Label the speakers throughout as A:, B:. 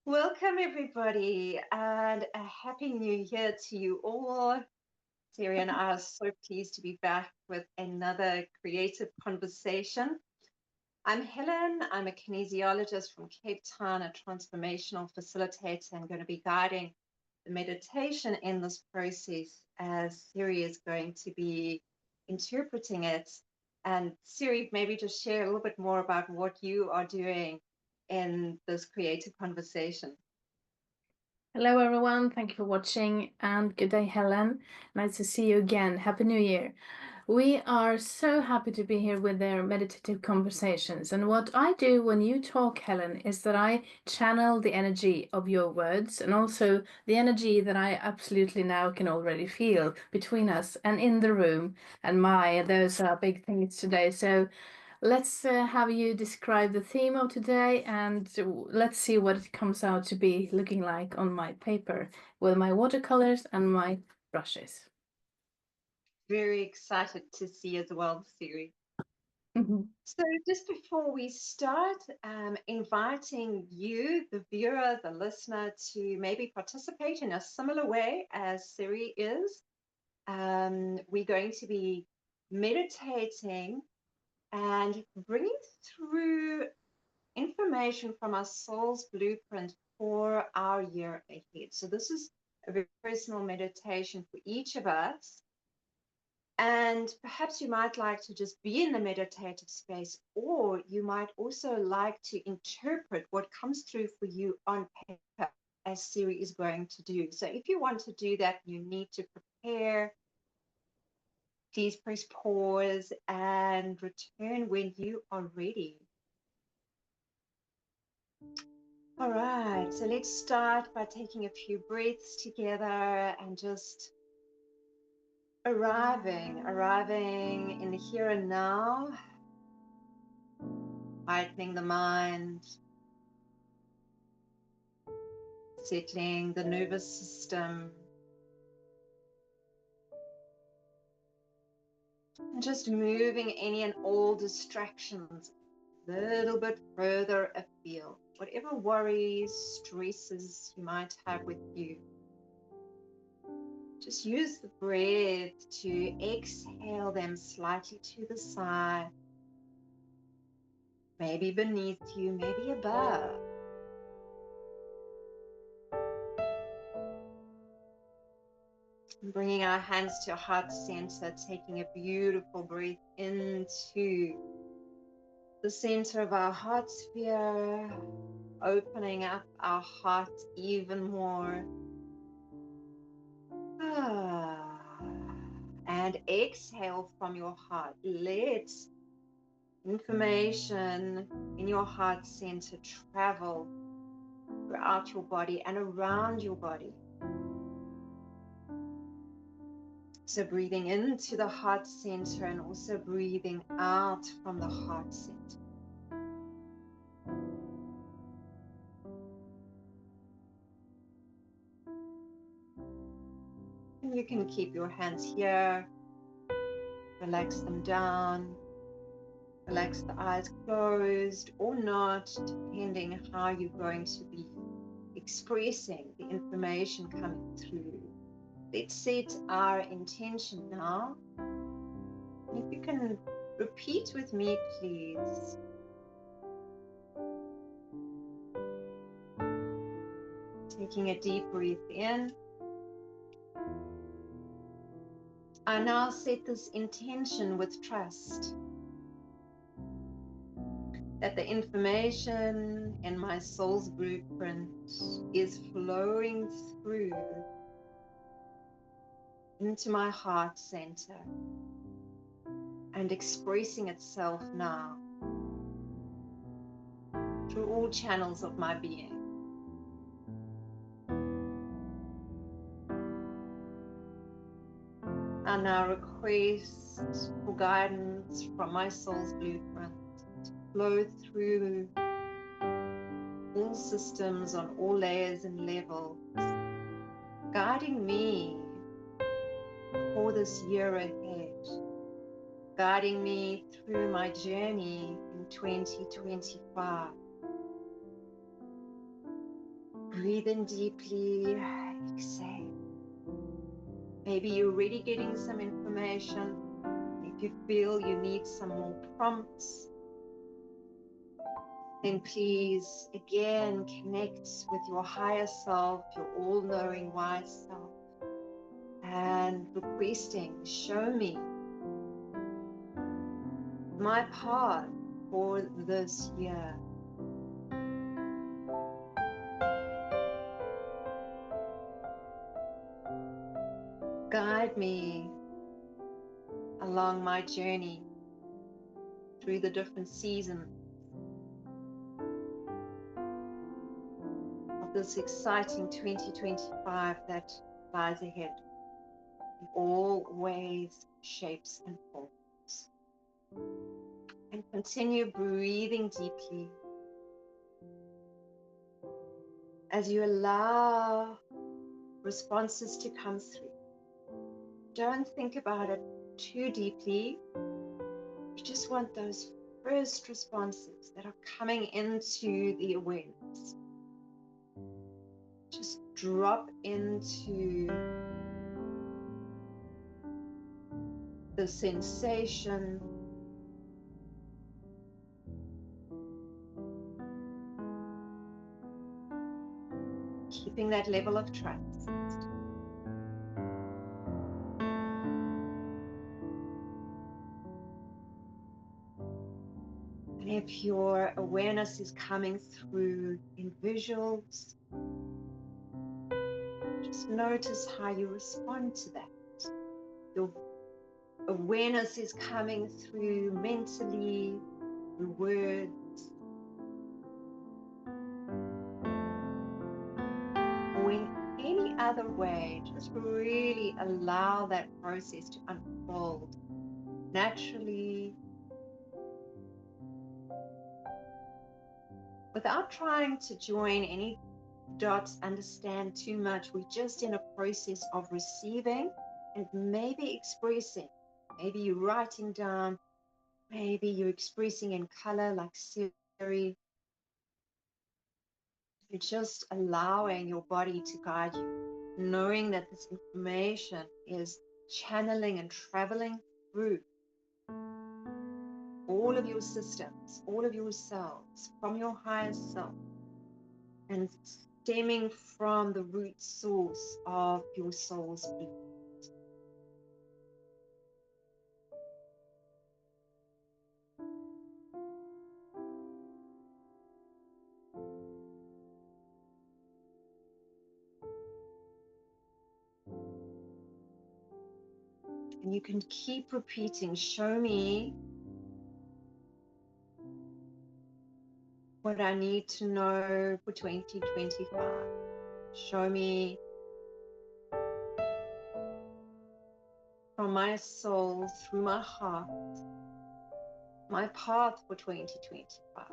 A: Welcome, everybody, and a happy new year to you all. SiRi and I are so pleased to be back with another creative conversation. I'm Helen. I'm a kinesiologist from Cape Town, a transformational facilitator. I'm going to be guiding the meditation in this process as SiRi is going to be interpreting it. And SiRi, maybe just share a little bit more about what you are doing in this creative conversation.
B: Hello, everyone. Thank you for watching and good day, Helen. Nice to see you again. Happy New Year. We are so happy to be here with their meditative conversations. And what I do when you talk, Helen, is that I channel the energy of your words and also the energy that I absolutely now can already feel between us and in the room. And those are big things today. So let's have you describe the theme of today and let's see what it comes out to be looking like on my paper with my watercolors and my brushes.
A: Very excited to see as well, SiRi.
B: Mm-hmm.
A: So just before we start, inviting you, the viewer, the listener, to maybe participate in a similar way as SiRi is. We're going to be meditating and bringing through information from our soul's blueprint for our year ahead. So this is a very personal meditation for each of us. And perhaps you might like to just be in the meditative space, or you might also like to interpret what comes through for you on paper, as SiRi is going to do. So if you want to do that, you need to prepare. Please press pause and return when you are ready. All right, so let's start by taking a few breaths together and just arriving in the here and now, lightening the mind, settling the nervous system, and just moving any and all distractions a little bit further afield. Whatever worries, stresses you might have with you, just use the breath to exhale them slightly to the side, maybe beneath you, maybe above. Bringing our hands to our heart center, taking a beautiful breath into the center of our heart sphere, opening up our heart even more. And exhale from your heart. Let information in your heart center travel throughout your body and around your body. So breathing into the heart center and also breathing out from the heart center. And you can keep your hands here, relax them down, relax the eyes closed or not, depending how you're going to be expressing the information coming through. Let's set our intention now. And if you can repeat with me, please. Taking a deep breath in. I now set this intention with trust that the information in my soul's blueprint is flowing through into my heart center and expressing itself now through all channels of my being. I now request for guidance from my soul's blueprint to flow through all systems on all layers and levels, guiding me for this year ahead, guiding me through my journey in 2025. Breathe in deeply, exhale. Maybe you're already getting some information. If you feel you need some more prompts, then please again connect with your higher self, your all-knowing wise self, and requesting, show me my path for this year. Guide me along my journey through the different seasons of this exciting 2025 that lies ahead in all ways, shapes, and forms. And continue breathing deeply as you allow responses to come through. Don't think about it too deeply. You just want those first responses that are coming into the awareness. Just drop into the sensation, keeping that level of trust. And if your awareness is coming through in visuals, just notice how you respond to that. Your awareness is coming through mentally, through words, or in any other way. Just really allow that process to unfold naturally, without trying to join any dots, understand too much. We're just in a process of receiving and maybe expressing. Maybe you're writing down, maybe you're expressing in color like SiRi. You're just allowing your body to guide you, knowing that this information is channeling and traveling through all of your systems, all of your cells, from your highest self, and stemming from the root source of your soul's blueprint. And you can keep repeating, show me what I need to know for 2025. Show me from my soul, through my heart, my path for 2025.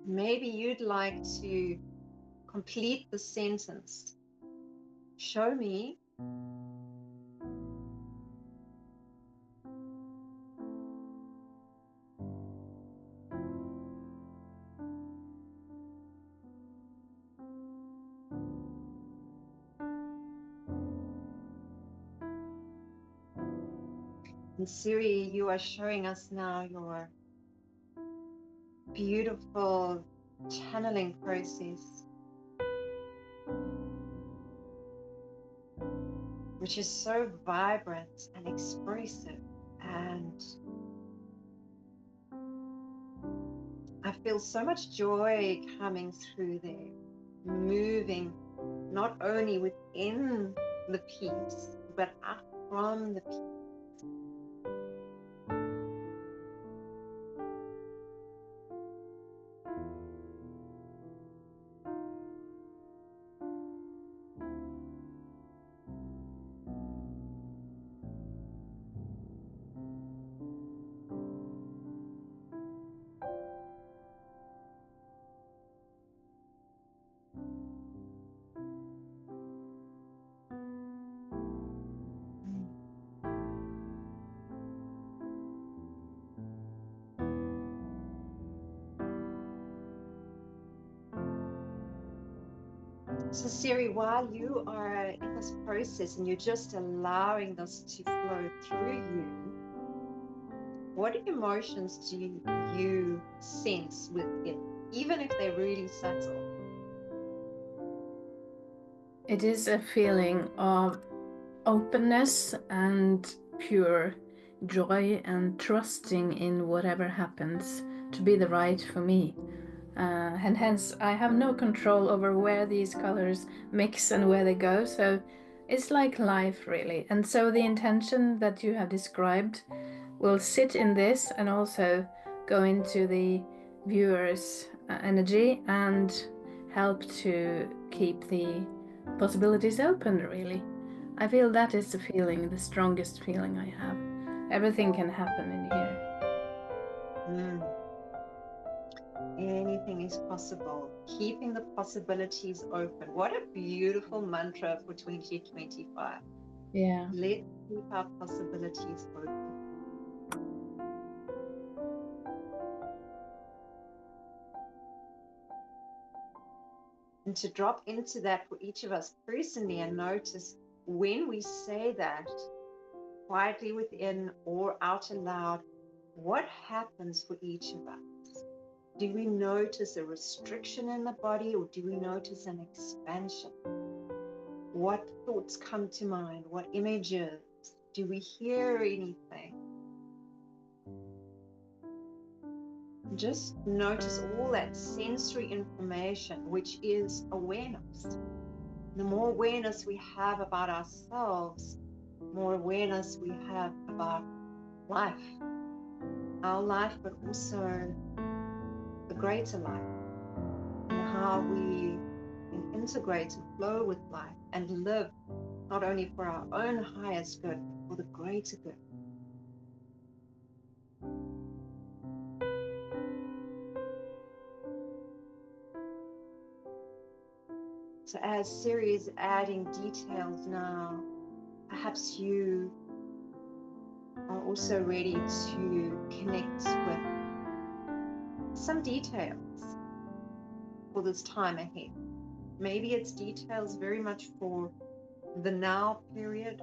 A: Maybe you'd like to complete the sentence. Show me and SiRi, you are showing us now your beautiful channeling process, which is so vibrant and expressive, and I feel so much joy coming through there, moving not only within the piece, but out from the piece. So, SiRi, while you are in this process and you're just allowing this to flow through you, what emotions do you sense within, even if they're really subtle?
B: It is a feeling of openness and pure joy and trusting in whatever happens to be the right for me. And hence I have no control over where these colors mix and where they go, so it's like life really. And so the intention that you have described will sit in this and also go into the viewer's energy and help to keep the possibilities open really. I feel that is the feeling, the strongest feeling I have. Everything can happen in here.
A: Anything is possible. Keeping the possibilities open. What a beautiful mantra for 2025.
B: Yeah.
A: Let's keep our possibilities open. And to drop into that for each of us personally and notice when we say that quietly within or out aloud, what happens for each of us? Do we notice a restriction in the body or do we notice an expansion? What thoughts come to mind? What images? Do we hear anything? Just notice all that sensory information, which is awareness. The more awareness we have about ourselves, more awareness we have about life, our life, but also the greater life, and how we can integrate and flow with life and live not only for our own highest good, but for the greater good. So as SiRi is adding details now, perhaps you are also ready to connect with some details for this time ahead. Maybe it's details very much for the now period,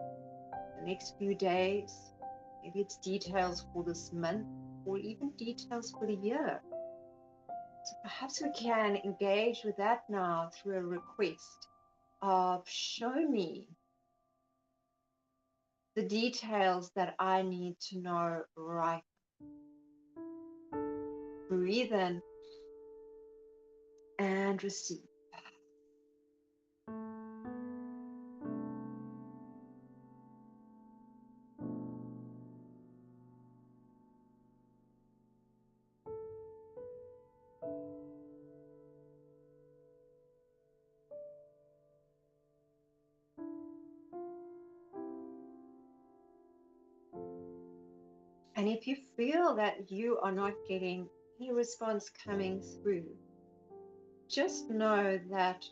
A: the next few days. Maybe it's details for this month or even details for the year. So perhaps we can engage with that now through a request of show me the details that I need to know right. Breathe in and receive. And if you feel that you are not getting any response coming through, just know that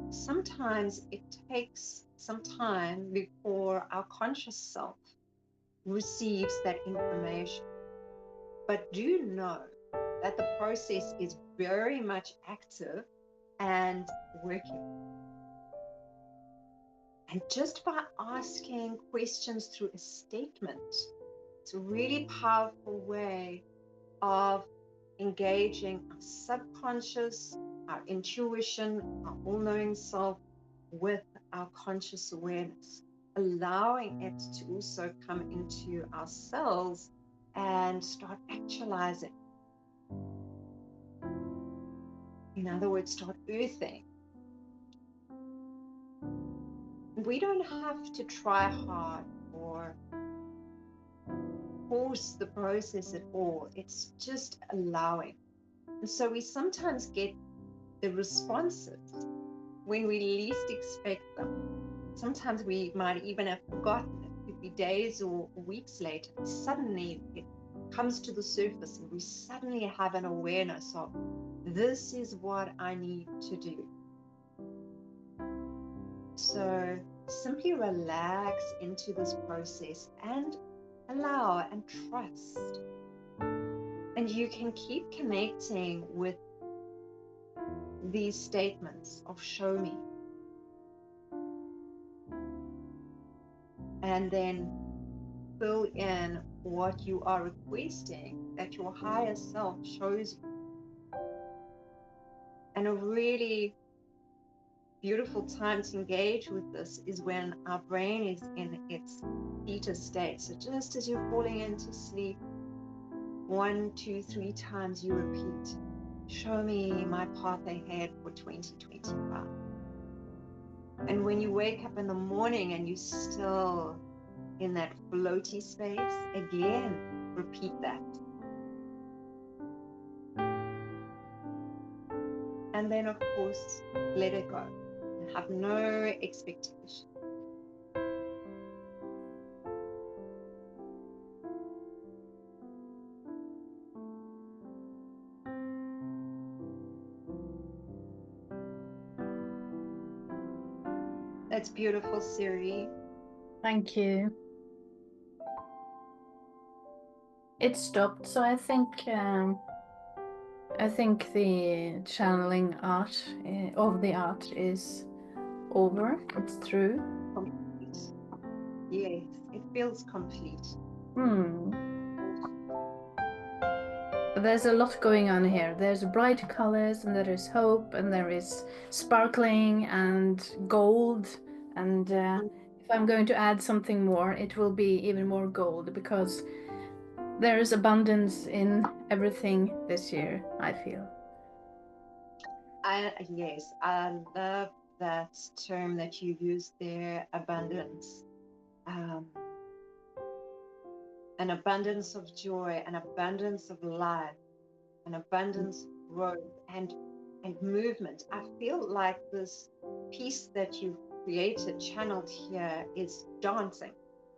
A: sometimes it takes some time before our conscious self receives that information. But do know that the process is very much active and working. And just by asking questions through a statement, it's a really powerful way of engaging our subconscious, our intuition, our all-knowing self with our conscious awareness, allowing it to also come into our cells and start actualizing. In other words, start earthing. We don't have to try hard or force the process at all. It's just allowing. And so we sometimes get the responses when we least expect them. Sometimes we might even have forgotten. It could be days or weeks later. Suddenly it comes to the surface and we suddenly have an awareness of this is what I need to do. So simply relax into this process and allow and trust. And you can keep connecting with these statements of show me. And then fill in what you are requesting that your higher self shows you. And a really beautiful time to engage with this is when our brain is in its theta state. So just as you're falling into sleep, 1, 2, 3 times you repeat, show me my path ahead for 2025. And when you wake up in the morning and you're still in that floaty space, again, repeat that. And then, of course, let it go and have no expectation. That's beautiful, SiRi.
B: Thank you. It stopped, so I think the channeling art of the art is over. It's through.
A: Complete. Yes, it feels complete.
B: There's a lot going on here. There's bright colors, and there is hope, and there is sparkling and gold. And if I'm going to add something more, it will be even more gold, because there is abundance in everything this year, I feel.
A: Yes, I love that term that you used there, abundance. An abundance of joy, an abundance of life, an abundance of growth and movement. I feel like this piece that you've created, channeled here, is dancing.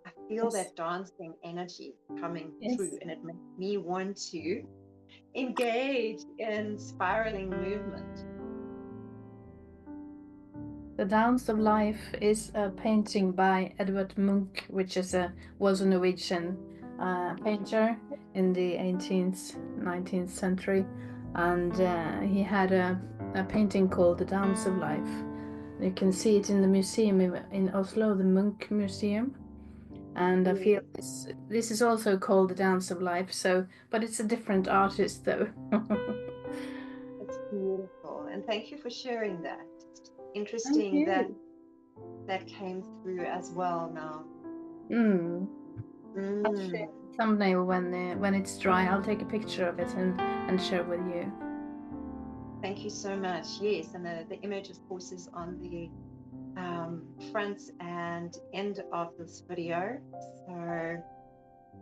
A: I feel
B: Yes.
A: that dancing energy coming
B: Yes.
A: through, and it makes me want to engage in spiraling movement.
B: The Dance of Life is a painting by Edvard Munch, which was a Norwegian painter in the 18th, 19th century, and he had a painting called The Dance of Life. You can see it in the museum in Oslo, the Munch Museum, and I feel this is also called The Dance of Life. So, but it's a different artist, though.
A: It's beautiful, and thank you for sharing that. Interesting that came through as well now.
B: I'll share the thumbnail when it's dry. I'll take a picture of it and share with you.
A: Thank you so much. Yes, and the image, of course, is on the front and end of this video, so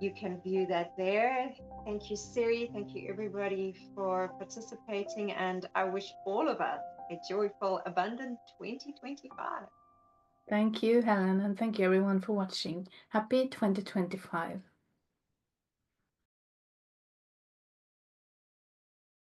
A: you can view that there. Thank you, SiRi. Thank you, everybody, for participating, and I wish all of us a joyful, abundant 2025.
B: Thank you, Helen, and thank you everyone for watching. Happy 2025.